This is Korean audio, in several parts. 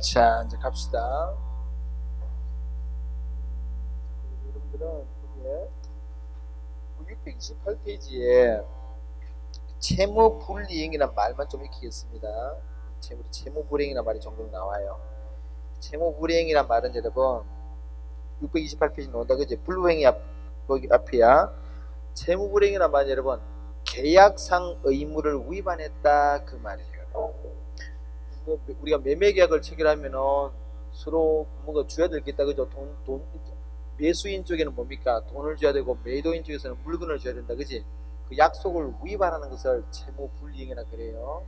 자, 이제 갑시다. 여러분들은 여기에 628페이지에 채무불이행이란 말만 좀 익히겠습니다. 채무불이행이란 말이 종종 나와요. 채무불이행이란 말은 여러분 628페이지 나온다 그지? 불이행이 거기 앞이야. 채무불이행이란 말은 여러분 계약상 의무를 위반했다 그 말이에요. 우리가 매매계약을 체결하면은 서로 뭔가 줘야 될 게 있다 그죠? 돈 매수인 쪽에는 뭡니까? 돈을 줘야 되고 매도인 쪽에서는 물건을 줘야 된다 그지? 그 약속을 위반하는 것을 채무불이행이라 그래요.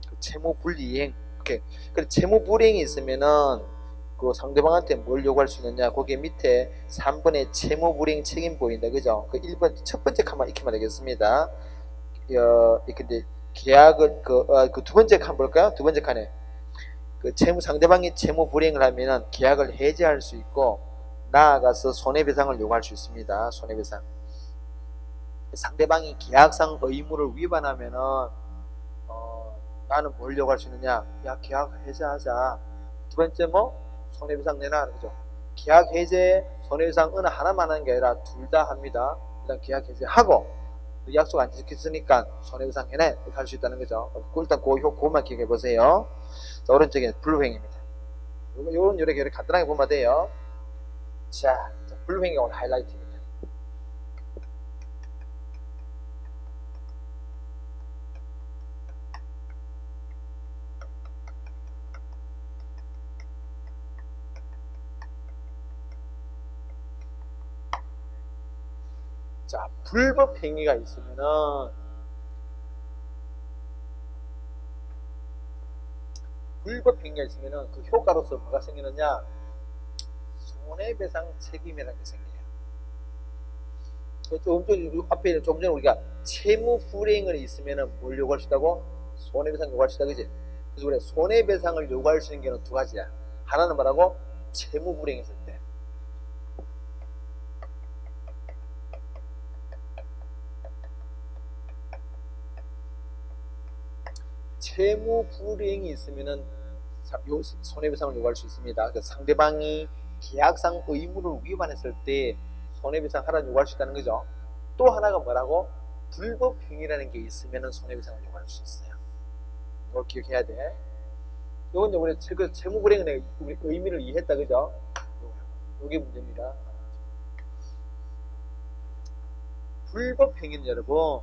그 채무불이행. 오케이. 그래 채무불이행이 있으면은 그 상대방한테 뭘 요구할 수 있느냐? 거기 밑에 3번에 채무불이행 책임 보인다 그죠? 그 1번 첫 번째 칸만 익히면 되겠습니다. 근데 계약을 그 두 번째 칸 볼까요? 두 번째 칸에 그 상대방이 채무 불이행을 하면은 계약을 해지할 수 있고 나아가서 손해배상을 요구할 수 있습니다. 손해배상. 상대방이 계약상 의무를 위반하면은 나는 뭘 요구할 수 있느냐? 야 계약 해지하자. 두 번째 뭐 손해배상 내놔 그죠? 계약 해제, 손해배상 어느 하나만 하는 게 아니라 둘 다 합니다. 일단 계약 해제하고 약속 안 지켰으니까 손해배상 해내 이렇게 할 수 있다는 거죠. 일단 그것만 기억해 보세요. 자, 오른쪽에 불후행입니다. 요런 요렇게 간단하게 보면 돼요. 자, 불후행이 오늘 하이라이트입니다. 자, 불법 행위가 있으면은 그 효과로서 뭐가 생기느냐? 손해배상 책임이라는 게 생겨요. 앞에 조금 전에 우리가 채무 불이행을 있으면은 뭘 요구할 수 있다고? 손해배상 요구할 수 있다, 그지? 그래서 우리가 손해배상을 요구할 수 있는 게는 두 가지야. 하나는 뭐라고? 채무 불이행했을 때. 채무 불이행이 있으면은 손해배상을 요구할 수 있습니다. 그러니까 상대방이 계약상 의무를 위반했을 때 손해배상 하라는 요구할 수 있다는 거죠. 또 하나가 뭐라고? 불법 행위라는 게 있으면은 손해배상을 요구할 수 있어요. 이걸 기억해야 돼. 이건 이제 우리 채무 불이행의 우리 의미를 이해했다, 그죠? 이게 문제입니다. 불법 행위는 여러분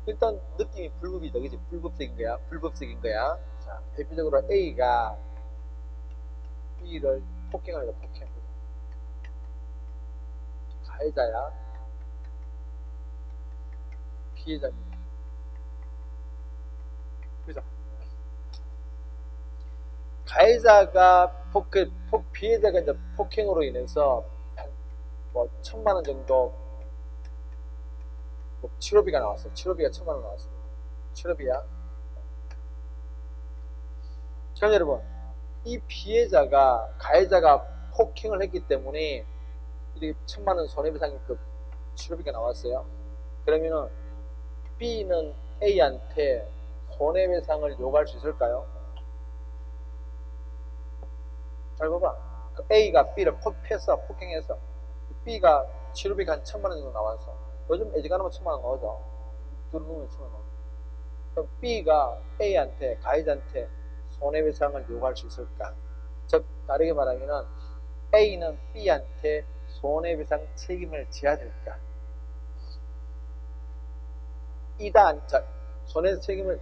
일단 느낌이 불법이다, 그지? 불법적인 거야. 불법적인 거야. 자, 대표적으로 A가 B를 폭행을 해서 폭행. 가해자야. 피해자입니다. 그죠? 가해자가 피해자가 이제 폭행으로 인해서 뭐 1,000만 원 정도 뭐 치료비가 나왔어. 치료비가 1,000만 원 나왔어. 치료비야. 자, 여러분, 이 가해자가 폭행을 했기 때문에 이렇게 1,000만 원 손해배상이 그 치료비가 나왔어요. 그러면은 B는 A한테 손해배상을 요구할 수 있을까요? 잘 봐봐. A가 B를 폭행해서 B가 치료비가 한 1,000만 원 정도 나와서 요즘 애지간하면 1,000만 원 나오죠. 들어보면 1,000만 원 나오죠. 그럼 B가 A한테 가해자한테 손해배상을 요구할 수 있을까? 즉 다르게 말하면은 A는 B한테 손해배상 책임을 져야 될까? 자, 손해배상 책임을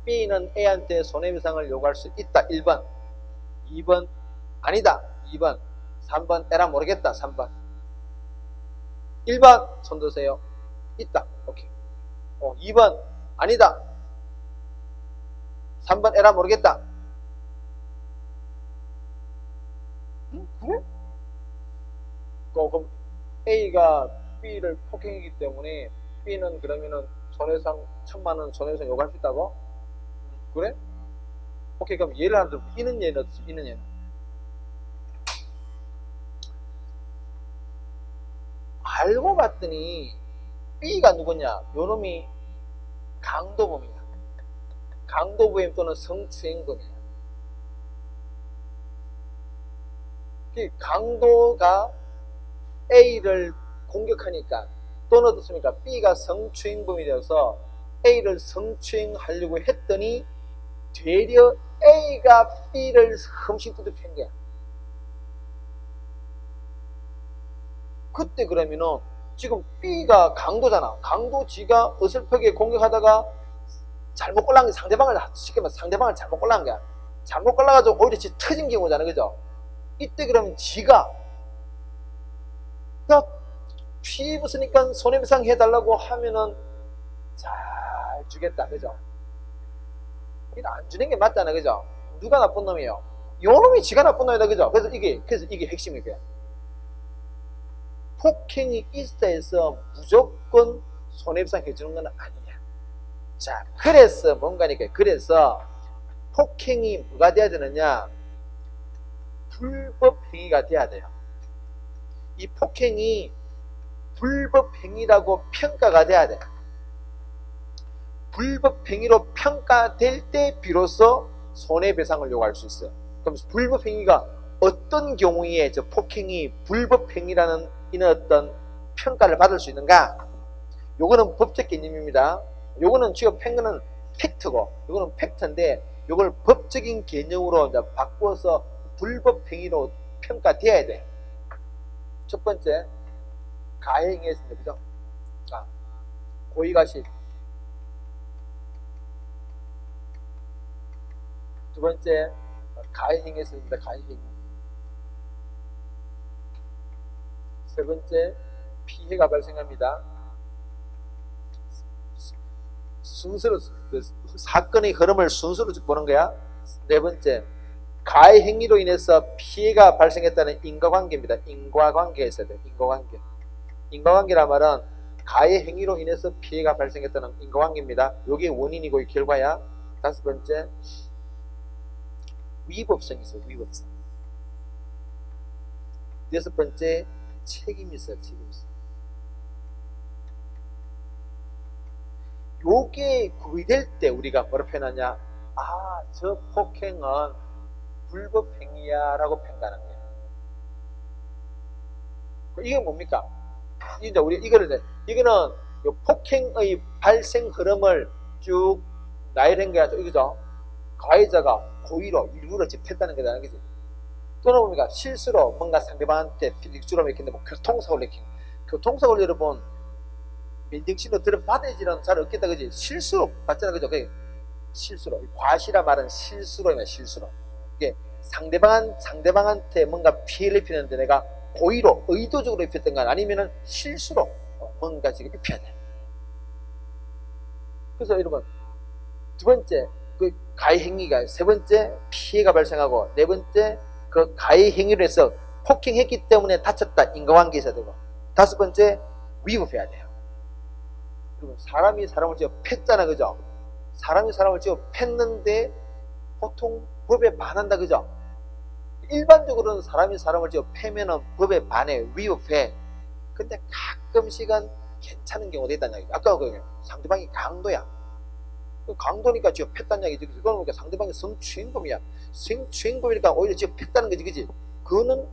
B는 A한테 손해배상을 요구할 수 있다. 1번. 2번 아니다. 2번. 3번 에라 모르겠다. 3번. 1번 손 드세요. 있다. 오케이. 2번 아니다. 3번 에라 모르겠다. 그래? 그럼 A가 B를 폭행했기 때문에 B는 그러면은 손해상 1,000만 원 손해배상 요구할 수 있다고? 그래? 오케이, 그럼 얘를 하나 들고 이는 얘는 어떻지? 이는 얘는 알고 봤더니 B가 누구냐? 요놈이 강도범이야. 강도부임 또는 성추행범이야. 강도가 A를 공격하니까 또는 어떻습니까? B가 성추행범이 되어서 A를 성추행하려고 했더니 되려 A가 B를 흠칫듯 팬 거야. 그때 그러면은 지금 B가 강도잖아. 강도 지가 어설프게 공격하다가 잘못 골라간 게 상대방을 쉽게 말해서 상대방을 잘못 골라간 거야. 잘못 골라가지고 오히려 지 터진 경우잖아. 그죠? 이때 그러면 지가 나 피 붙으니까 손해배상 해달라고 하면은 잘 주겠다. 그죠? 이거 안 주는 게 맞잖아. 그죠? 누가 나쁜 놈이에요? 요 놈이 지가 나쁜 놈이다. 그죠? 그래서 이게 핵심이에요. 폭행이 있어 해서 무조건 손해배상 해주는 건 아니야. 자, 그래서 뭔가니까 그래서 폭행이 뭐가 돼야 되느냐? 불법행위가 돼야 돼요. 이 폭행이 불법행위라고 평가가 돼야 돼. 불법행위로 평가될 때 비로소 손해배상을 요구할 수 있어요. 그럼 불법행위가 어떤 경우에 저 폭행이 불법행위라는 이런 어떤 평가를 받을 수 있는가? 요거는 법적 개념입니다. 요거는 지금 팩트는 팩트고, 요거는 팩트인데, 요걸 법적인 개념으로 이제 바꿔서 불법행위로 평가돼야 돼. 첫 번째, 가해행위했습니다. 그죠? 자, 고의가실. 두 번째, 가해행위했습니다. 가해행위. 세 번째, 피해가 발생합니다. 순서로, 사건의 흐름을 순서로 보는 거야. 네 번째, 가해 행위로 인해서 피해가 발생했다는 인과관계입니다. 인과관계가 있어야 돼요. 인과관계. 인과관계란 말은 가해 행위로 인해서 피해가 발생했다는 인과관계입니다. 이게 원인이고 이 결과야. 다섯 번째, 위법성이 있어요. 위법성. 여섯 번째, 책임이 있어요. 책임이 있어요. 요게 구비될 때 우리가 뭐라 표현하냐? 아, 저 폭행은 불법행위야 라고 평가하는 거예요. 이게 뭡니까? 이제 우리 이거는 요 폭행의 발생 흐름을 쭉 나열한 거야. 이거죠? 가해자가 고의로 일부러 집했다는 거잖아요. 그지? 또는 뭡니까? 실수로 뭔가 상대방한테 일주로 일으키는데 뭐 교통사고를 일으키는. 교통사고를 여러분 민정신호 들어받아야지는 잘 없겠다. 그지? 실수로 받잖아. 그죠? 실수로. 과시라 말은 실수로냐, 실수로. 이게 상대방한테 뭔가 피해를 입히는데 내가 고의로, 의도적으로 입혔던 건 아니면은 실수로 뭔가 지금 입혀야 돼. 그래서 여러분, 두 번째, 그 가해 행위가, 세 번째, 피해가 발생하고, 네 번째, 그 가해 행위로 해서 폭행했기 때문에 다쳤다. 인과관계 있어야 되고, 다섯 번째, 위법해야 돼요. 여러분, 사람이 사람을 지어 팼잖아. 그죠? 사람이 사람을 지어 팼는데 보통 법에 반한다. 그죠? 일반적으로는 사람이 사람을 지어 패면은 법에 반해. 위법해. 근데 가끔씩은 괜찮은 경우도 있다는 얘기죠. 아까 그 상대방이 강도야. 강도니까 지어 팼다는 얘기지. 그건 그러니까 상대방이 성추행범이야. 성추행범이니까 오히려 지어 팼다는 거지. 그지? 그거는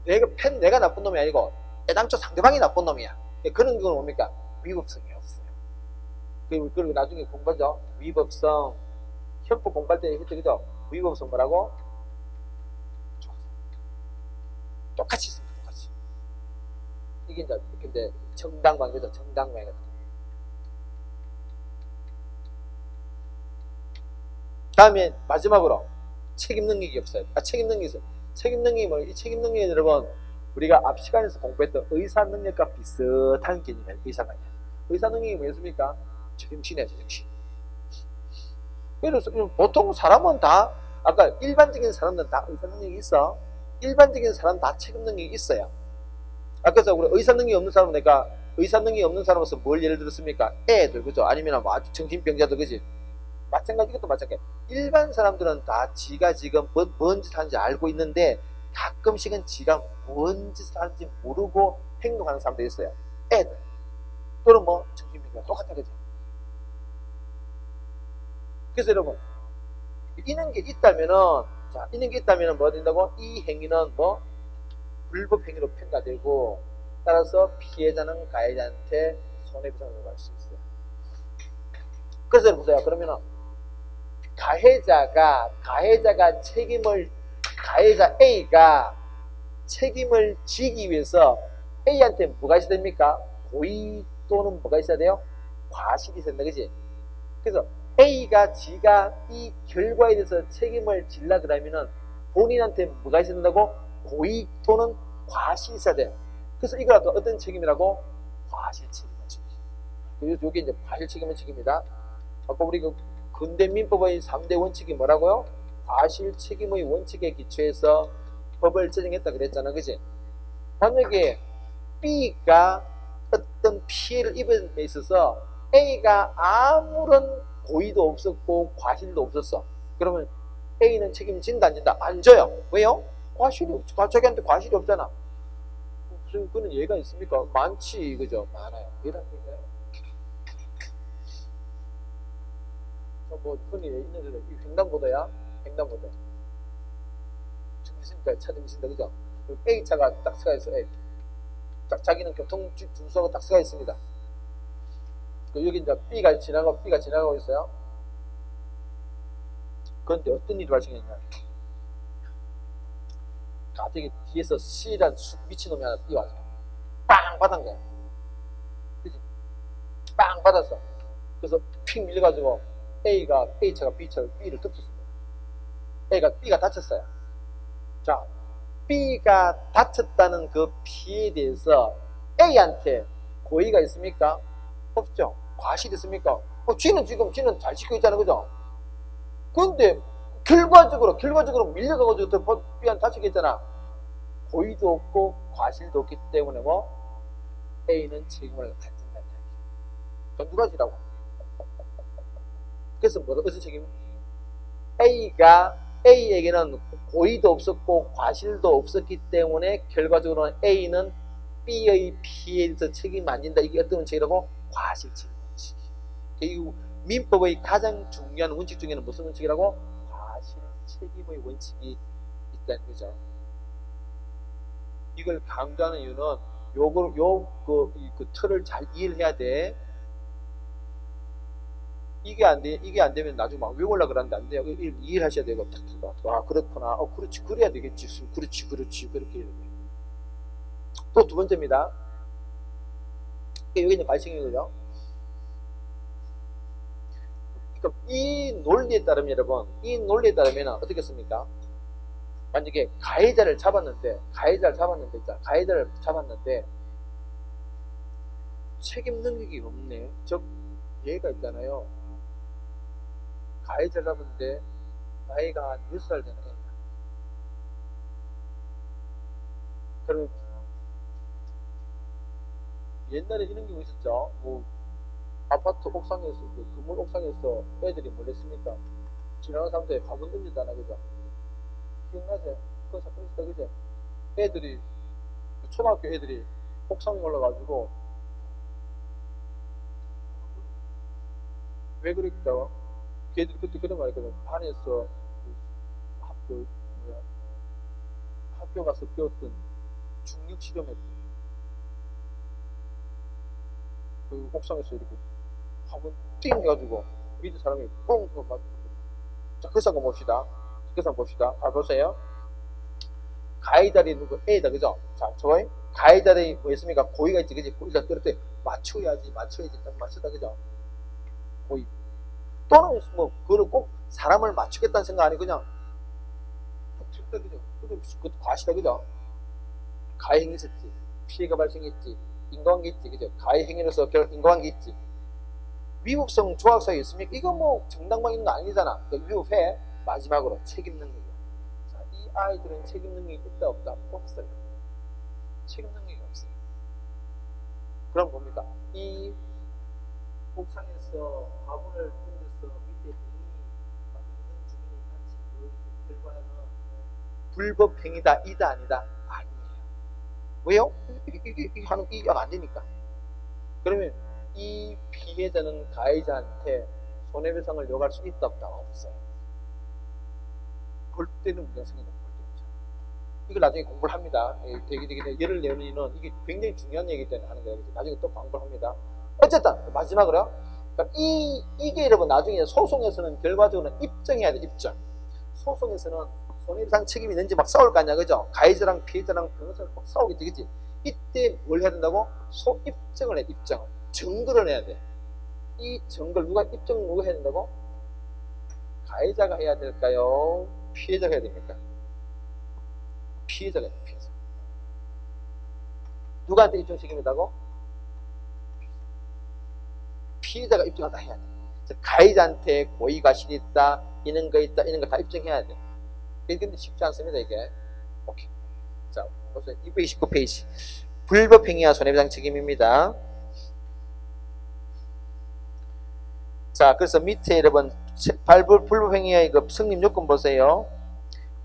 내가 나쁜 놈이 아니고 애당초 상대방이 나쁜 놈이야. 그런 경우는 뭡니까? 위법성이 없어요. 그리고 나중에 공부하죠. 위법성. 형법 공부할 때 했죠. 그죠? 위법성 뭐라고? 똑같이 있습니다. 똑같이. 이게 이제 근데 정당방위죠. 정당방위. 다음에 마지막으로 책임 능력이 없어요. 책임 능력이 있어요. 책임 능력이 뭐, 이 책임 능력이 여러분 우리가 앞 시간에서 공부했던 의사 능력과 비슷한 개념이에요. 의사 능력. 의사 능력이 뭐였습니까? 제정신이에요. 제정신. 그래서 보통 사람은 다 아까 일반적인 사람들은 다 의사 능력이 있어. 일반적인 사람 다 책임 능력이 있어요. 아까서 우리 의사 능력이 없는 사람은 내가 의사 능력이 없는 사람으로서 뭘 예를 들었습니까? 애들 그죠? 아니면 뭐 아주 정신병자들 그지? 마찬가지 이것도 마찬가지. 일반 사람들은 다 지가 지금 뭔 짓을 하는지 알고 있는데 가끔씩은 지가 뭔 짓을 하는지 모르고 행동하는 사람들이 있어요. 애들 또는 뭐 정신병자 똑같다 그죠? 그래서 여러분 이런 게 있다면은 자 이런 게 있다면은 뭐가 된다고? 이 행위는 뭐 불법 행위로 평가되고 따라서 피해자는 가해자한테 손해배상을 요구할 수 있어요. 그래서 여러분 보세요. 그러면은 가해자 A가 책임을 지기 위해서 A한테 뭐가 있어야 됩니까? 고의 또는 뭐가 있어야 돼요? 과실이 있어야 된다, 그지? 그래서 A가 지가 이 결과에 대해서 책임을 질라 그러면은 본인한테 뭐가 있어야 된다고? 고의 또는 과실이 있어야 돼요. 그래서 이걸 어떤 책임이라고? 과실 책임을 지기. 이게 이제 과실 책임을 지깁니다. 아까 우리 그 근대 민법의 3대 원칙이 뭐라고요? 과실 책임의 원칙에 기초해서 법을 제정했다 그랬잖아, 그지? 만약에 B가 어떤 피해를 입은 데 있어서 A가 아무런 고의도 없었고 과실도 없었어. 그러면 A는 책임진다 안 진다? 안 져요. 왜요? 자기한테 과실이 없잖아. 무슨 그런 예가 있습니까? 많지, 그죠? 많아요. 이런 얘기예요. 뭐 흔히 있는 대로 횡단보도야. 횡단보도. 정지선까지 차정지선다, 그죠? A차가 딱 서가 있어. A. 자기는 교통 준수하고 딱 서가 있습니다. 여기 이제 B가 지나가고 있어요. 그런데 어떤 일이 발생했냐? 갑자기 뒤에서 C란 미친놈이 하나 뛰어와서 빵 받은 거야. 그치? 빵 받았어. 그래서 픽 밀려가지고 A차가 B를 덮쳤습니다. B가 다쳤어요. 자, B가 다쳤다는 그 피해에 대해서 A한테 고의가 있습니까? 없죠. 과실이 있습니까? 쥐는 잘 지키고 있잖아, 그죠? 그런데 결과적으로 밀려가지고 B한테 다치게 했잖아. 고의도 없고 과실도 없기 때문에 뭐 A는 책임을 안 진다는 이야기죠. 전 누가 지라고? 그래서 무슨 책임? A에게는 고의도 없었고 과실도 없었기 때문에 결과적으로는 A는 B의 피해에서 책임 안 진다. 이게 어떤 원칙이라고? 과실 책임 원칙. 이 민법의 가장 중요한 원칙 중에는 무슨 원칙이라고? 과실 책임의 원칙이 있다는 거죠. 이걸 강조하는 이유는 그 틀을 잘 이해를 해야 돼. 이게 안 되면 나중에 막 외우려고 그러는데 안 돼요. 이해를 하셔야 되고, 아, 그렇구나. 그렇지. 그래야 되겠지. 그렇지. 그렇게 해야 돼. 또 두 번째입니다. 여기 이제 발생인 거죠. 그러니까 이 논리에 따르면 여러분, 어떻겠습니까? 만약에 가해자를 잡았는데 책임 능력이 없네. 즉 얘가 있잖아요. 가해자를 잡았는데 나이가 한 6살 되는 애야. 그럼 옛날에 이런 경우 있었죠. 뭐 아파트 옥상에서 건물 옥상에서 애들이 뭘 했습니까? 지나가는 사람들이 화분 던지잖아, 그죠? 기억나세요? 그 사건 있었다, 그죠? 애들이 초등학교 애들이 옥상에 올라가지고 왜 그랬다고? 걔들이 그때 그런 말 했거든. 반에서 학교 가서 배웠던 중력 실험했대. 그 옥상에서 이렇게 화분 띵 해가지고 밑에 사람이 뻥 맞고. 자, 그 사건 봅시다. 잘 보세요. 가해자리 누구? A다, 그죠? 자, 저거에 가해자리 뭐였습니까? 고의가 있지, 그지? 일단 그럴 맞춰야지. 딱 맞추다, 그죠? 고의. 또는 뭐 그걸 꼭 사람을 맞추겠다는 생각 아니고 그냥 그죠? 그 과시다, 그죠? 가해 행위 있었지. 피해가 발생했지. 인과관계 있지, 그죠? 가해 행위로서 인과관계 있지. 위법성 조학사유 있습니까? 이거 뭐 정당방 있는 거 아니잖아. 그러니까 위법해. 마지막으로 책임 능력이야. 자, 이 아이들은 책임 능력이 있다 없다? 없어요. 책임 능력이 없어요. 그럼 뭡니까? 이 옥상에서 화분을 던져서 밑에 있는 주민이 같이 그 결과는 불법 행위다, 이다 아니다? 아니에요. 왜요? 이게 하는 이게 안 되니까. 그러면 이 피해자는 가해자한테 손해배상을 요구할 수 있다 없다? 없어요. 볼 때는 문제가 생긴다. 볼 때 문제. 이걸 나중에 공부를 합니다. 되게 예를 내는 이유는 이게 굉장히 중요한 얘기기 때문에 하는 거예요. 나중에 또 공부를 합니다. 어쨌든 마지막으로 그러니까 이게 여러분 나중에 소송에서는 결과적으로는 입증해야 돼. 입증. 소송에서는 손해배상 책임이 있는지 막 싸울 거 아니야, 그죠? 가해자랑 피해자랑 변호사랑 막 싸우게 되겠지. 이때 뭘 해야 된다고? 입증을 해. 입증을. 증거를 내야 돼. 이 증거를 누가 해야 된다고? 가해자가 해야 될까요? 피해자가 해야 됩니까? 피해자가 해야 돼. 피해자. 누구한테 입증 책임이 있다고? 피해자가 입증을 다 해야 돼. 가해자한테 고의과실이 있다, 이런 거 있다, 이런 거 다 입증해야 돼. 근데 쉽지 않습니다, 이게. 오케이. 자, 보세요. 229페이지. 불법행위와 손해배상 책임입니다. 자, 그래서 밑에 여러분, 불법행위의 그 성립 요건 보세요.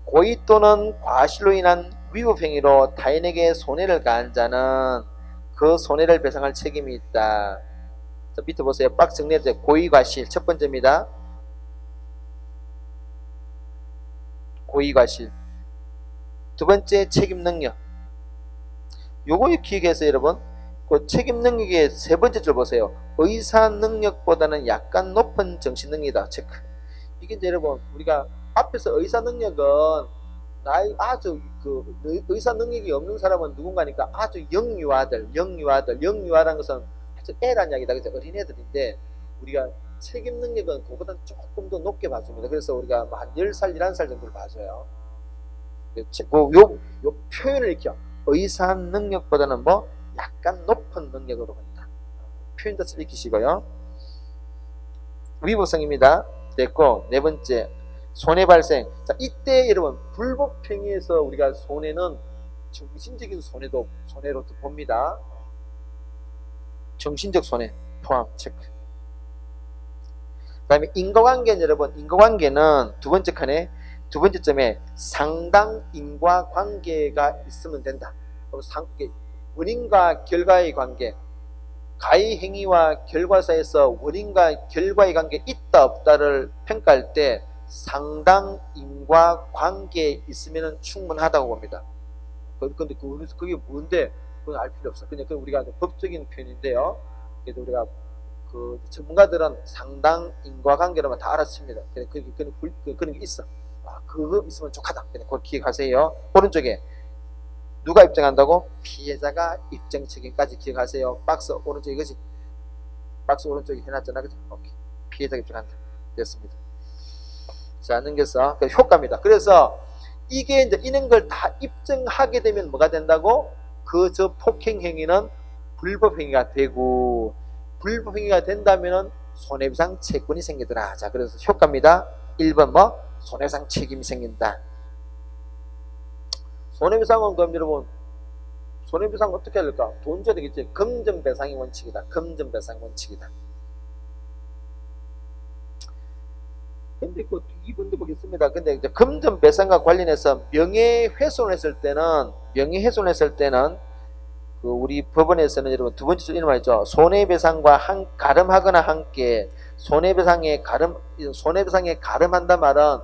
고의 또는 과실로 인한 위법행위로 타인에게 손해를 가한 자는 그 손해를 배상할 책임이 있다. 자, 밑에 보세요. 박스 정리해주세요. 고의과실 첫 번째입니다. 고의과실. 두 번째 책임능력. 요거 기억해서 여러분, 그 책임능력의 세 번째 줄 보세요. 의사능력보다는 약간 높은 정신능력이다. 체크. 이게 이제 여러분, 우리가 앞에서 의사능력은 아주 의사능력이 없는 사람은 누군가니까 아주 영유아라는 것은 아주 애란 이야기다. 그래서 어린애들인데 우리가 책임능력은 그보다 조금 더 높게 봐줍니다. 그래서 우리가 한 10살, 11살 정도를 봐줘요. 요 표현을 익혀. 의사능력보다는 뭐 약간 높은 능력으로 본다. 표현 자체를 익히시고요. 위법성입니다. 됐고, 네 번째 손해발생. 자, 이때 여러분 불법행위에서 우리가 손해는 정신적인 손해로 봅니다. 정신적 손해 포함 체크. 그 다음에 인과관계는 여러분, 인과관계는 두 번째 칸에 두 번째 점에 상당 인과관계가 있으면 된다. 원인과 결과의 관계, 가해 행위와 결과 사이에서 원인과 결과의 관계 있다 없다를 평가할 때 상당 인과관계 있으면 충분하다고 봅니다. 근데 그게 뭔데? 그건 알 필요 없어. 그냥 우리가 법적인 표현인데요. 그래서 우리가 그 전문가들은 상당 인과관계로만 다 알아챕니다. 그런 게 있어. 그거 있으면 좋겠다. 그걸 기억하세요. 오른쪽에 누가 입증한다고? 피해자가 입증 책임까지 기억하세요. 박스 오른쪽 이거지. 박스 오른쪽에 해놨잖아, 그죠? 오케이. 피해자가 입증한다. 됐습니다. 자, 넘겨서 그 효과입니다. 그래서 이게 이제 이런 걸 다 입증하게 되면 뭐가 된다고? 저 폭행 행위는 불법 행위가 되고, 불법 행위가 된다면은 손해배상 채권이 생기더라. 자, 그래서 효과입니다. 1번 뭐 손해배상 책임이 생긴다. 손해배상은 그럼 여러분, 손해배상 어떻게 할까? 돈 줘야 되겠지. 금전배상의 원칙이다. 금전배상 원칙이다. 근데 그 2번도 보겠습니다. 근데 이제 금전배상과 관련해서 명예훼손을 했을 때는 그 우리 법원에서는 여러분 두 번째 이런 말 있죠. 손해배상과 가름하거나 함께 손해배상에 가름한단 말은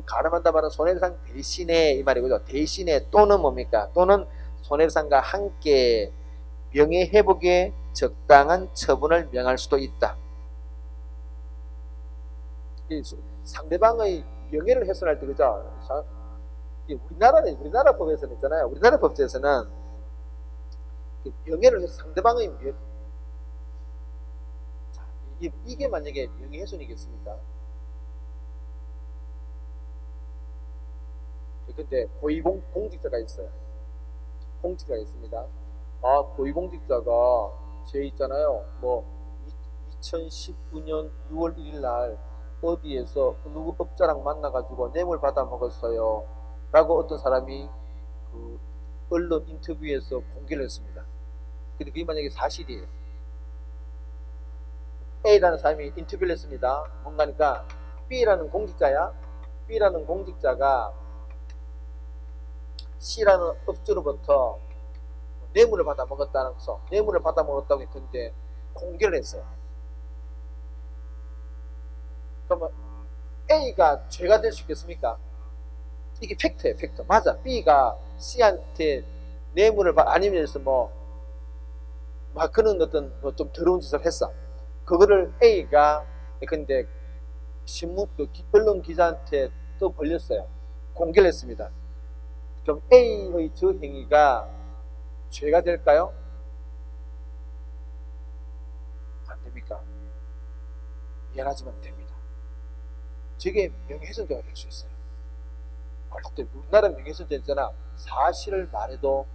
가름한단 말은 손해배상 대신에 이 말이고요. 대신에 또는 뭡니까? 또는 손해배상과 함께 명예회복에 적당한 처분을 명할 수도 있다. 상대방의 명예를 훼손할 때, 그죠? 우리나라 법에서는 있잖아요. 우리나라 법제에서는 명예를 상대방의 이게 만약에 명예훼손이겠습니까? 근데 고위공직자가 있어요. 공직자가 있습니다. 고위공직자가 제 있잖아요. 뭐 2019년 6월 1일 날 어디에서 누구 업자랑 만나가지고 뇌물 받아 먹었어요. 라고 어떤 사람이 그 언론 인터뷰에서 공개를 했습니다. 근데 그게 만약에 사실이에요. A라는 사람이 인터뷰를 했습니다. 뭔가니까 B라는 공직자야. B라는 공직자가 C라는 업주로부터 뇌물을 받아 먹었다는 것은 뇌물을 받아 먹었다고 했는데 공개를 했어요. 그러면 A가 죄가 될 수 있겠습니까? 이게 팩트예요, 팩트. 맞아. B가 C한테 뇌물을 아니면 막 그런 어떤 좀 더러운 짓을 했어. 그거를 A가 근데 언론 기자한테 또 벌렸어요. 공개를 했습니다. 그럼 A의 저 행위가 죄가 될까요? 안 됩니까? 미안하지만 됩니다. 저게 명예훼손죄가 될 수 있어요. 그때 우리나라 명예훼손죄 있잖아. 사실을 말해도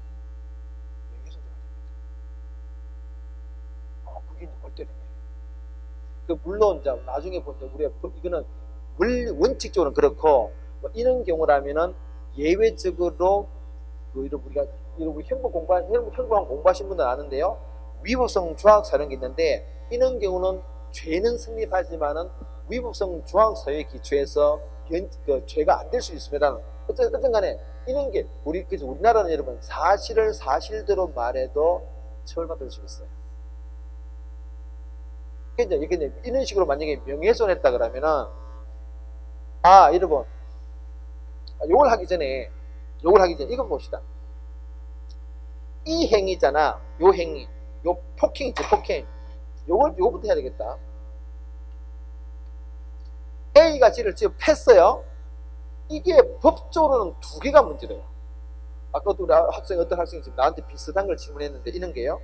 명예훼손죄가 됩니다. 그게 이제 골 때리네. 물론 이제 나중에 보자 우리가 이거는 원칙적으로는 그렇고 이런 경우라면은 예외적으로 우리가 형법 공부하신 분들 아는데요. 위법성 조항 사용이 있는데 이런 경우는 죄는 성립하지만은 위법성 조항 사유에 기초해서 죄가 안 될 수 있습니다. 어쨌든 간에 이런 게 우리나라는 여러분 사실을 사실대로 말해도 처벌받을 수 있어요. 이게 이런 식으로 만약에 명예훼손했다 그러면은 여러분 요걸 하기 전에 이거 봅시다. 이 행위잖아. 요 행위. 요 폭행이지, 폭행. 요거부터 해야 되겠다. A가 G를 지금 팼어요. 이게 법적으로는 두 개가 문제래요. 아까도 우리 어떤 학생이 지금 나한테 비슷한 걸 질문했는데 이런 게요.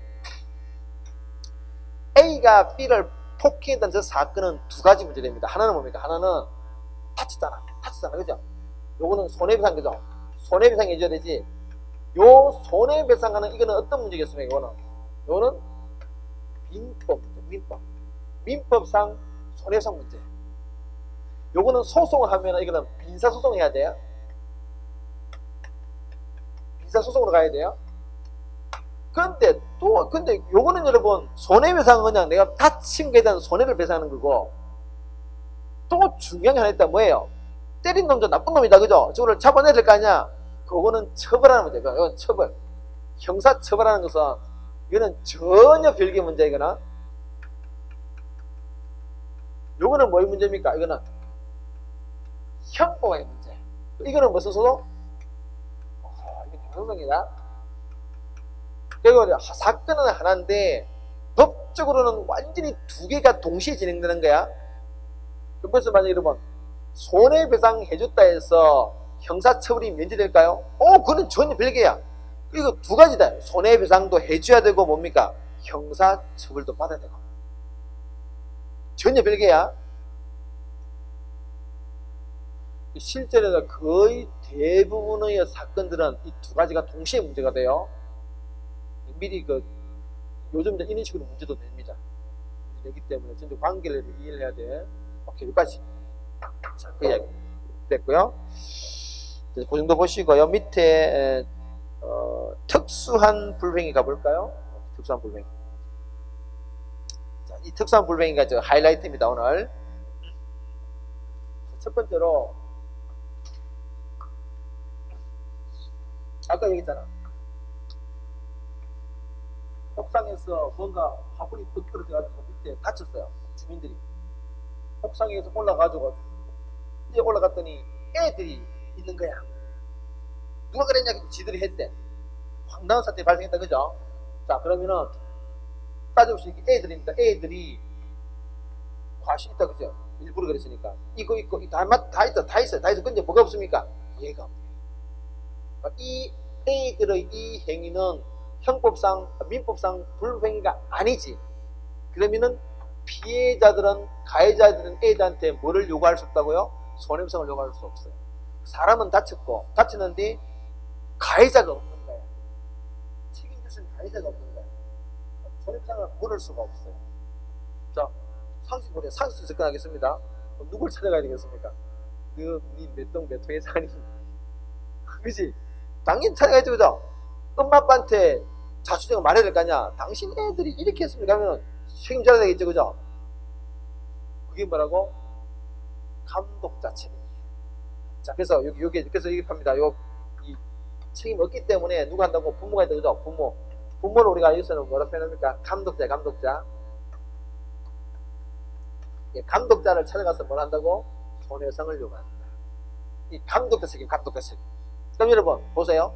A가 B를 폭행했다는 저 사건은 두 가지 문제됩니다. 하나는 뭡니까? 하나는 다쳤잖아, 그죠? 요거는 손해배상, 그죠? 손해배상 해줘야 되지. 요 손해배상하는 이거는 어떤 문제겠습니까? 요거는 민법, 민법상 손해배상 문제. 요거는 소송을 하면 이거는 민사소송 해야 돼요. 민사소송으로 가야 돼요. 근데 요거는 여러분 손해배상은 그냥 내가 다친 거에 대한 손해를 배상하는 거고, 또 중요한 게 하나 있다. 뭐예요? 때린 놈도 나쁜 놈이다, 그죠? 저거를 잡아내야 될 거 아니야. 그거는 처벌하는 문제야. 이건 처벌. 형사 처벌하는 것은 이거는 전혀 별개 문제야. 요거는 뭐의 문제입니까? 이거는 형법의 문제. 이거는 무슨 소송? 이게 형성이다. 그리고 사건은 하나인데 법적으로는 완전히 두 개가 동시에 진행되는 거야. 그래서 만약에 여러분 손해배상 해줬다 해서 형사처벌이 면제될까요? 그건 전혀 별개야. 이거 두 가지다. 손해배상도 해줘야 되고 뭡니까? 형사처벌도 받아야 되고. 전혀 별개야. 실제로 거의 대부분의 사건들은 이 두 가지가 동시에 문제가 돼요. 미리 요즘 이런 식으로 문제도 됩니다. 되기 때문에 전체 관계를 이해를 해야 돼. 오케이, 여기까지. 자, 그 이야기 됐고요. 그 정도 보시고요. 밑에 특수한 불행이 가볼까요? 특수한 불행. 자, 이 특수한 불행이가 저 하이라이트입니다. 오늘 첫 번째로 아까 얘기했잖아. 옥상에서 뭔가 화분이 뚝 떨어져가지고 밑에 다쳤어요. 주민들이 옥상에서 올라가지고 이제 올라갔더니 애들이 있는 거야. 누가 그랬냐? 지들이 했대. 황당한 사건이 발생했다, 그죠? 자, 그러면은 따져봅시다. 애들입니다. 애들이 과실 있다, 그죠? 일부러 그랬으니까 이거 있고 다 있어. 근데 뭐가 없습니까? 얘가 없네. 이 애들의 이 행위는 형법상, 민법상 불행위가 아니지. 그러면은 피해자들은, 가해자들은 애들한테 뭐를 요구할 수 없다고요? 손해배상을 요구할 수 없어요. 사람은 다쳤는데 가해자가 없는 거야. 책임질 수 있는 가해자가 없는 거야. 손해배상을 물을 수가 없어요. 자, 상식 접근하겠습니다. 누굴 찾아가야 되겠습니까? 몇 동 몇 호에 사니? 그지? 당연히 찾아가야지, 그죠? 엄마 아빠한테 자수정을 말해야 될 거 아니야. 당신 애들이 이렇게 했습니까? 하면 책임져야 되겠죠, 그죠? 그게 뭐라고? 감독자 책임이에요. 자, 그래서 여기 합니다. 이 책임이 없기 때문에 누가 한다고? 부모가 있다, 그죠? 부모를 우리가 여기서는 뭐라 표현합니까? 감독자. 예, 감독자를 찾아가서 뭘 한다고? 손해배상을 요구한다. 이 감독자 책임. 그럼 여러분 보세요.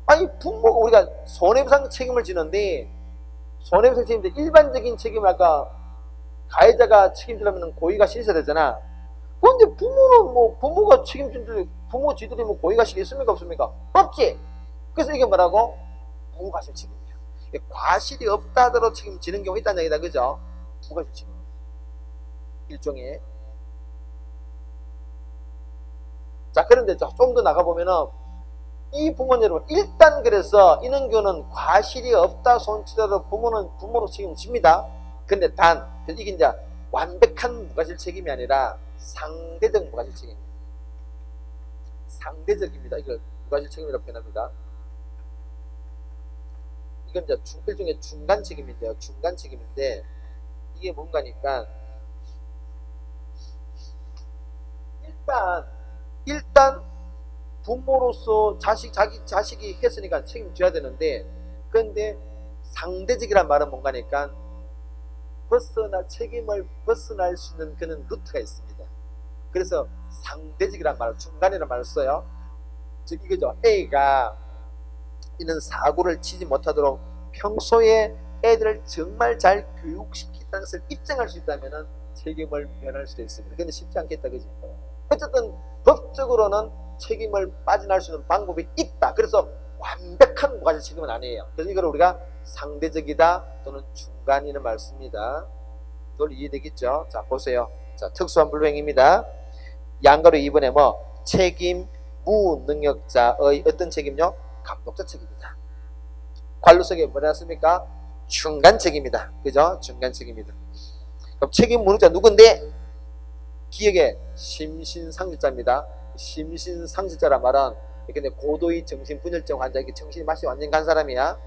아니 부모가 우리가 손해배상 책임을 지는데 손해배상 책임인데 일반적인 책임을 아까 가해자가 책임지려면 고의가 실셔야 되잖아. 그런데 부모는 뭐 부모가 책임진들 부모 지들이 뭐 고의가실이 있습니까 없습니까? 없지. 그래서 이게 뭐라고? 부가실 책임이야. 과실이 없다 하더라도 책임지는 경우 있다는 얘기다, 그죠? 부가실 책임. 일종의. 자, 그런데 좀 더 나가보면은 이 부모님 여러분, 일단 그래서 이는교는 과실이 없다 손치더라도 부모는 부모로 책임집니다. 근데 단 이게 이제 완벽한 무과실 책임이 아니라 상대적 무과실 책임입니다. 상대적입니다. 이걸 무과실 책임이라고 표현합니다. 이건 이제 일종의 중간 책임인데요. 중간 책임인데 이게 뭔가니까 일단 부모로서 자기 자식이 했으니까 책임져야 되는데, 그런데 상대적이란 말은 뭔가니까 책임을 벗어날 수 있는 그런 루트가 있습니다. 그래서 상대적이란 말, 중간이라는 말을 써요. 즉 이거죠. A가 이런 사고를 치지 못하도록 평소에 애들을 정말 잘 교육시켰다는 것을 입증할 수 있다면 책임을 면할 수도 있습니다. 근데 쉽지 않겠다, 그지? 어쨌든 법적으로는 책임을 빠져날 수 있는 방법이 있다. 그래서 완벽한 무과실 책임은 아니에요. 그래서 이걸 우리가 상대적이다 또는 중간이라는 말 씁니다. 이걸 이해되겠죠? 자, 보세요. 자, 특수한 불행입니다. 양가로 2번에 뭐 책임 무능력자의 어떤 책임요? 감독자 책임이다. 관로석에 뭐라 했습니까? 중간 책임이다. 그죠? 중간 책임이다. 그럼 책임 무능력자 누군데? 기억에 심신상실자입니다. 심신상실자란 말은 근데 고도의 정신분열증 환자, 이게 정신이 맛이 완전 간 사람이야.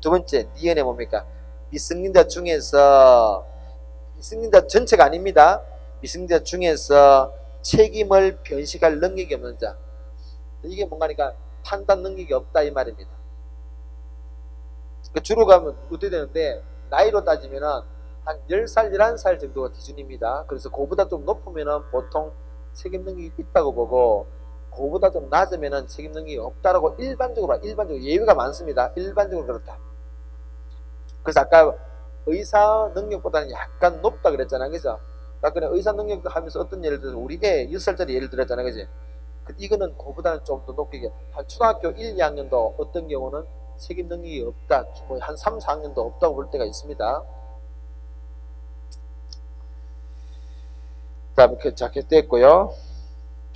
두 번째, 니은에 뭡니까? 미성년자 중에서, 미성년자 전체가 아닙니다. 미성년자 중에서 책임을 변식할 능력이 없는 자. 이게 뭔가니까 판단 능력이 없다 이 말입니다. 주로 가면 어떻게 되는데, 나이로 따지면은 한 10살, 11살 정도가 기준입니다. 그래서 그보다 좀 높으면은 보통 책임 능력이 있다고 보고, 그보다 좀 낮으면은 책임 능력이 없다라고 일반적으로 예외가 많습니다. 일반적으로 그렇다. 그래서 아까 의사 능력보다는 약간 높다 그랬잖아, 그죠? 아까 의사 능력도 하면서 어떤 예를 들어서 우리 애 6살짜리 예를 들었잖아, 그지? 이거는 그보다는 좀 더 높게, 한 초등학교 1, 2학년도 어떤 경우는 책임 능력이 없다, 한 3, 4학년도 없다고 볼 때가 있습니다. 그 다음에 자, 됐고요.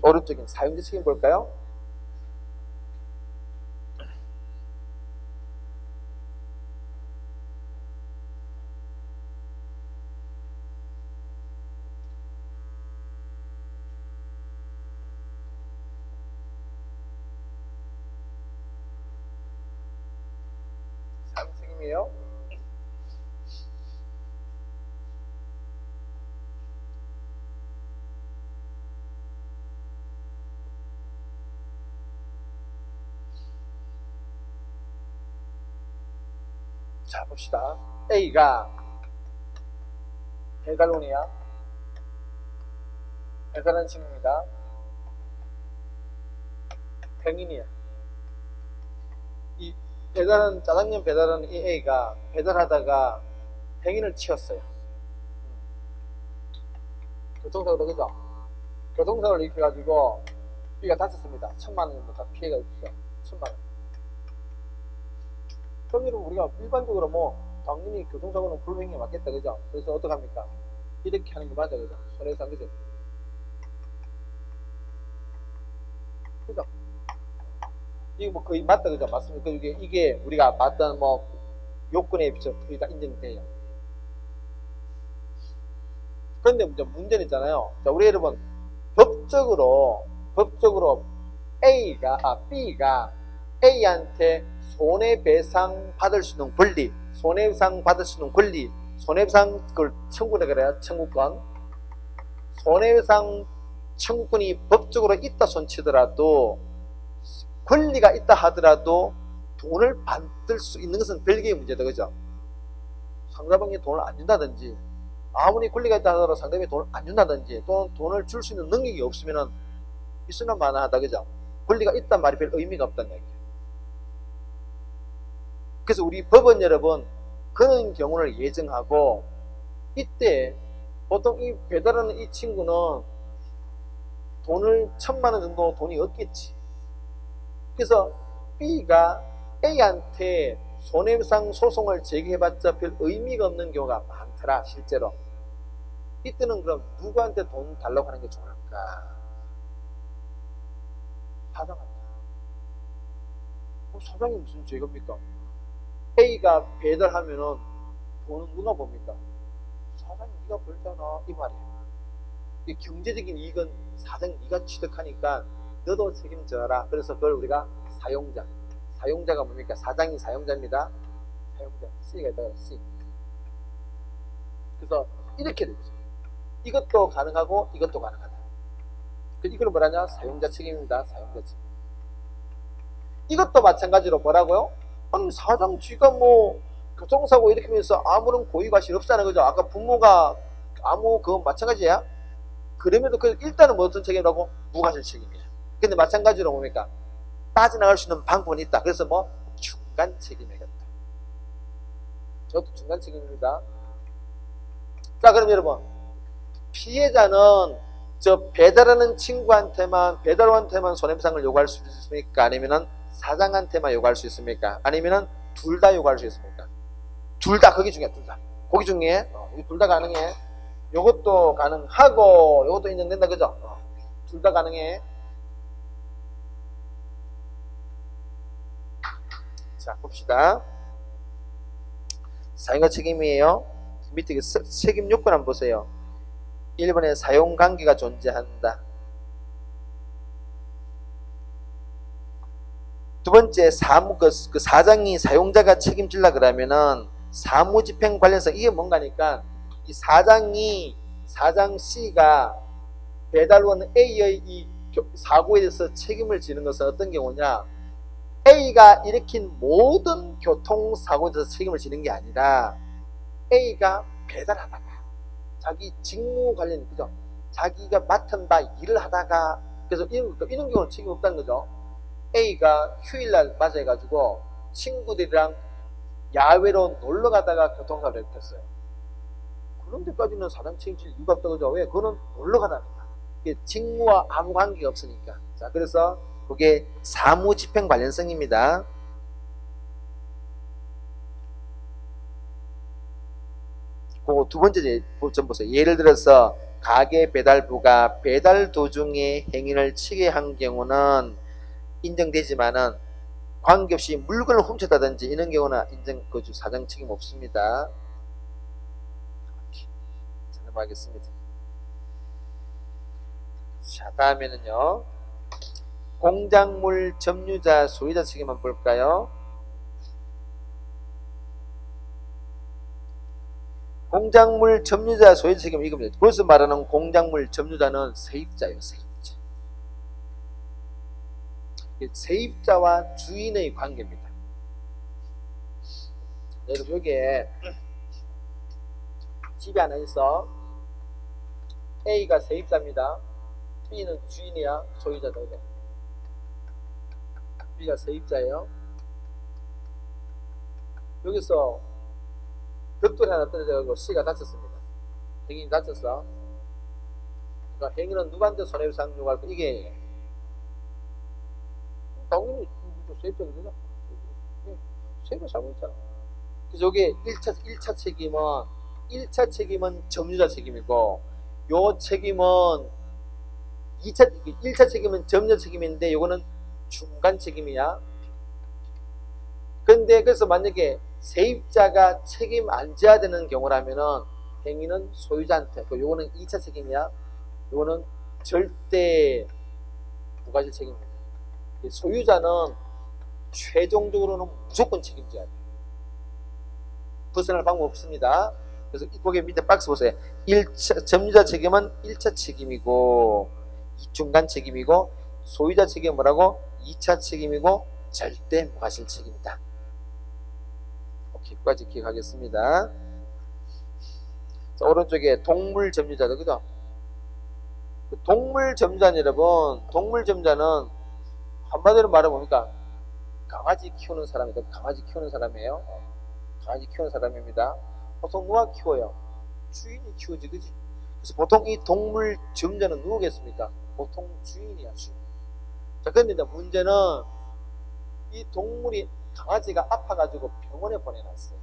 오른쪽엔 사용자 책임 볼까요? 사용자 책임이에요. 자, 봅시다. A가 배달원이야. 배달하는 친구입니다. 병인이야. 이 배달은, 짜장면 배달하는 이 A가 배달하다가 병인을 치었어요. 교통사고로, 그죠? 교통사고를 일으켜가지고 B가 다쳤습니다. 1000만 원 정도 다 피해가 있죠. 1000만 원. 그럼 여러분 우리가 일반적으로 뭐 당연히 교통사고는 불행에 맞겠다, 그죠? 그래서 어떡합니까? 이렇게 하는 게 맞아, 그죠? 손해배상, 그죠? 그죠? 이게 뭐 거의 맞다, 그죠? 맞습니까? 이게 우리가 봤던 뭐 요건에 비춰 거의 다 인정돼요. 그런데 문제는 있잖아요. 자, 우리 여러분 법적으로 B가 A한테 손해배상 받을 수 있는 권리, 손해배상 그걸 청구를 그래요. 청구권. 손해배상 청구권이 법적으로 있다 손치더라도 권리가 있다 하더라도 돈을 받을 수 있는 것은 별개의 문제다. 그죠? 상대방이 돈을 안 준다든지, 아무리 권리가 있다 하더라도 상대방이 돈을 안 준다든지, 또는 돈을 줄 수 있는 능력이 없으면은 있으나 마나하다. 그죠? 권리가 있단 말이 별 의미가 없다는 얘기예요. 그래서 우리 법원 여러분, 그런 경우를 예정하고, 이때 보통 이 배달하는 이 친구는 돈을 1,000만 원 정도 돈이 없겠지. 그래서 B가 A한테 손해배상 소송을 제기해봤자 별 의미가 없는 경우가 많더라, 실제로. 이때는 그럼 누구한테 돈 달라고 하는 게 좋을까? 사장한테. 사장이 무슨 죄겁니까? A가 배달하면은 돈은 누가 봅니까? 사장이 네가 벌잖아, 이 말이에요. 이 경제적인 이익은 사장이 네가 취득하니까 너도 책임져라. 그래서 그걸 우리가 사용자가 뭡니까? 사장이 사용자입니다. 사용자, C가 있다가 C. 그래서 이렇게 되죠. 이것도 가능하고 이것도 가능하다. 이걸 뭐라냐? 사용자 책임입니다. 사용자 책임. 이것도 마찬가지로 뭐라고요? 아니 사장 쥐가 뭐 교통사고 일으키면서 아무런 고의과실 없다는 거죠. 아까 부모가 아무 그건 마찬가지야. 그럼에도 일단은 무슨 책임이라고? 무과실 책임이야. 근데 마찬가지로 뭡니까? 빠져나갈 수 있는 방법은 있다. 그래서 뭐 중간 책임이겠다. 저것도 중간 책임입니다. 자, 그럼 여러분, 피해자는 저 배달하는 친구한테만, 배달원한테만 손해배상을 요구할 수 있습니까? 아니면은 사장한테만 요구할 수 있습니까? 아니면은 둘 다 요구할 수 있습니까? 둘 다, 그게 중요해. 둘 다. 거기 중에 이 둘 다 가능해. 요것도 가능하고 요것도 인정된다. 그죠? 둘 다 가능해. 자, 봅시다. 사용자 책임이에요. 밑에 책임 요건 한번 보세요. 1번에 사용관계가 존재한다. 두 번째, 그 사장이 사용자가 책임질라 그러면은 사무집행 관련성, 이게 뭔가니까 이 사장 C가 배달원 A의 이 사고에 대해서 책임을 지는 것은 어떤 경우냐? A가 일으킨 모든 교통사고에 대해서 책임을 지는 게 아니라 A가 배달하다가 자기 직무 관련, 그죠? 자기가 맡은 바 일을 하다가, 그래서 이런 경우는 책임 없다는 거죠. A가 휴일날 맞아가지고 친구들이랑 야외로 놀러 가다가 교통사고를 일으켰어요. 그런 데까지는 사장 책임질 이유가 없다고 그죠? 왜? 그거는 놀러 가다니까. 이게 직무와 아무 관계가 없으니까. 자, 그래서 그게 사무집행 관련성입니다. 그거 두 번째 좀 보세요. 예를 들어서 가게 배달부가 배달 도중에 행인을 치게 한 경우는 인정되지만은 관계없이 물건을 훔쳤다든지 이런 경우는 사장 책임 없습니다. 자, 넘어가겠습니다. 자, 다음에는요, 공작물 점유자 소유자 책임 한번 볼까요? 공작물 점유자 소유자 책임, 이겁니다. 벌써 말하는 공작물 점유자는 세입자예요. 세입자. 세입자와 주인의 관계입니다. 여러분, 여기에 집이 하나 있어. A가 세입자입니다. B는 주인이야. 소유자다. B가 세입자예요. 여기서 벽돌이 하나 떨어져가지고 C가 다쳤습니다. 행인이 다쳤어. 그러니까 행인은 누구한테 손해배상 요구할 거? 이게 당연히 세입자가 되잖아. 세입자 살고 있잖아. 그래서 여기 1차 책임은 점유자 책임이고, 요 책임은 1차 책임은 점유자 책임인데 요거는 중간 책임이야. 근데 그래서 만약에 세입자가 책임 안 져야 되는 경우라면은 행위는 소유자한테, 요거는 2차 책임이야. 요거는 절대 무과실 책임입니다. 소유자는 최종적으로는 무조건 책임져야 돼. 벗어날 방법 없습니다. 그래서 거기 밑에 박스 보세요. 점유자 책임은 1차 책임이고 중간 책임이고, 소유자 책임은 뭐라고? 2차 책임이고 절대 무과실 책임이다. 오케이, 여기까지 기억하겠습니다. 자, 오른쪽에 동물 점유자들, 그죠? 동물 점유자는 여러분, 동물 점유자는 한마디로 말해보니까 강아지 키우는 사람이다. 강아지 키우는 사람이에요. 강아지 키우는 사람입니다. 보통 누가 키워요? 주인이 키우지, 그지? 그래서 보통 이 동물 점유자는 누구겠습니까? 보통 주인이야, 주인. 자, 근데 이제 문제는 이 동물이 강아지가 아파가지고 병원에 보내놨어요.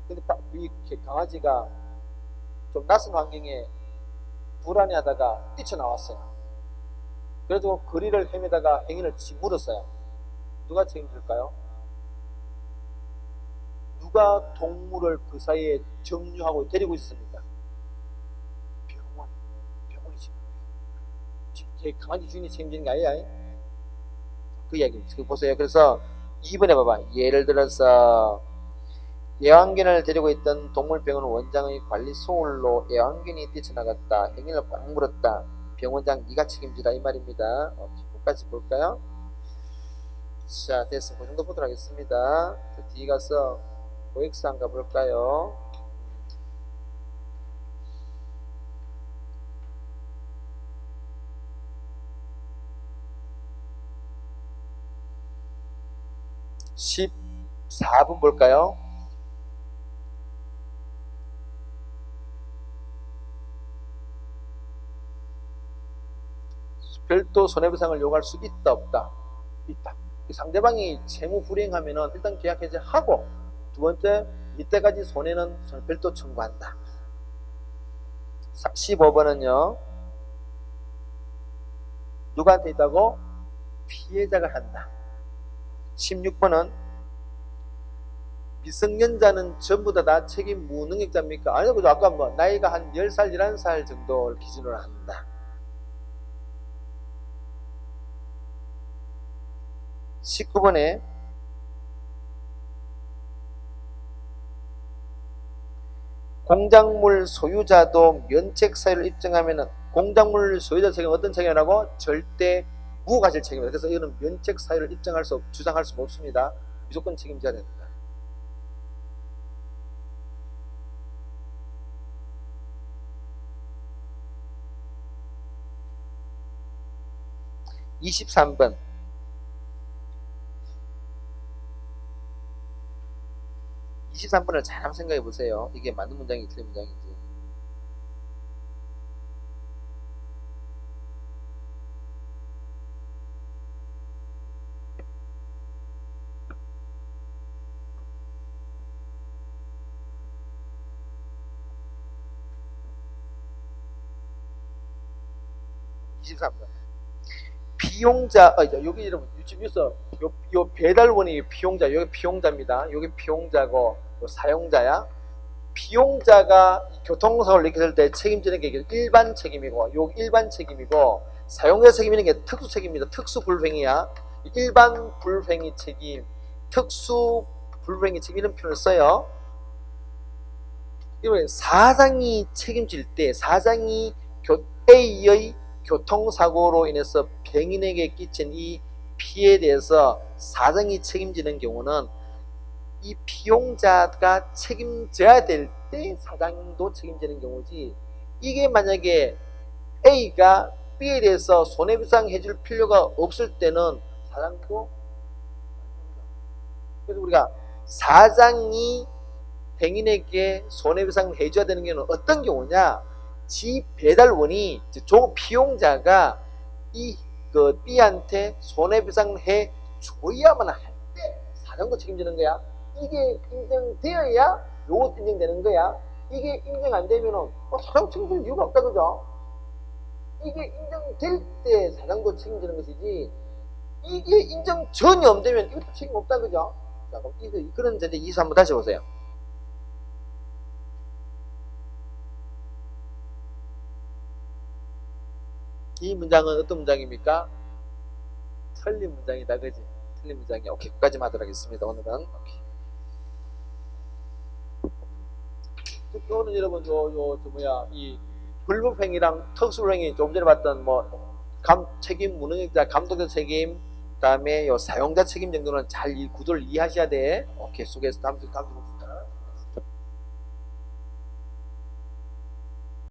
근데 이 강아지가 좀 낯선 환경에 불안해하다가 뛰쳐나왔어요. 그래도 거리를 헤매다가 행인을 물었어요. 누가 책임질까요? 누가 동물을 그 사이에 점유하고 데리고 있습니까? 병원이 지금 강아지 주인이 책임지는 게 아니야. 그 이야기입니다. 보세요. 그래서 2번에 봐봐. 예를 들어서 애완견을 데리고 있던 동물병원 원장의 관리 소홀로 애완견이 뛰쳐나갔다. 행인을 꽉 물었다. 병원장 네가 책임지라 이 말입니다. 끝까지 볼까요? 자, 됐습니다. 그 정도 보도록 하겠습니다. 그 뒤에 가서 OX 한번 가볼까요? (14번) 볼까요? 별도 손해배상을 요구할 수 있다 없다? 있다. 상대방이 채무 불이행하면은 일단 계약 해제하고, 두 번째 이때까지 손해는 별도 청구한다. 15번은요 누구한테 있다고? 피해자가 한다. 16번은 미성년자는 전부 다 책임 무능력자입니까? 아니요, 그죠? 아까 뭐 나이가 한 10살, 11살 정도를 기준으로 한다. 19번에 공작물 소유자도 면책 사유를 입증하면 공작물 소유자 책임은 어떤 책임이라고? 절대 무과실 책임이다. 그래서 이거는 면책 사유를 입증할 수, 주장할 수가 없습니다. 무조건 책임져야 됩니다. 23번 23번을 잘 한번 생각해 보세요. 이게 맞는 문장인지 틀린 문장인지. 피용자, 여기 여러분 지금 있어. 요 배달원이 피용자, 여기 피용자입니다. 여기 피용자고 요 사용자야. 피용자가 교통사고를 일으켰을 때 책임지는 게 일반 책임이고, 요 일반 책임이고, 사용자 책임이는 게 특수 책임입니다. 특수 불행이야. 일반 불행이 책임, 특수 불행이 책임 이런 표현을 써요. 이번에 사장이 책임질 때, 사장이 A의 교통사고로 인해서 병인에게 끼친 이 피해에 대해서 사장이 책임지는 경우는 이 피용자가 책임져야 될 때 사장도 책임지는 경우지, 이게 만약에 A가 B에 대해서 손해배상 해줄 필요가 없을 때는 사장도. 그래서 우리가 사장이 행인에게 손해배상을 해줘야 되는 경우는 어떤 경우냐, 지 배달원이 조 피용자가 그 B한테 손해배상을 해줘야만 할 때 사장도 책임지는 거야. 이게 인정되어야 요것도 인정되는 거야. 이게 인정 안 되면은 사장 책임질 이유가 없다, 그죠? 이게 인정될 때 사장도 책임지는 것이지, 이게 인정 전혀 안 되면 이것도 책임 없다, 그죠? 자, 그럼 그런 전제 2수 한번 다시 보세요. 이 문장은 어떤 문장입니까? 틀린 문장이다, 그지? 틀린 문장이야. 오케이, 여기까지만 하도록 하겠습니다. 오늘은. 오케이. 오늘 여러분, 이 불법행위랑 특수행위, 조금 전에 봤던 책임 무능력자, 감독자 책임, 그다음에 요 사용자 책임 정도는 잘 이 구도를 이해하셔야 돼. 계속해서 다음 주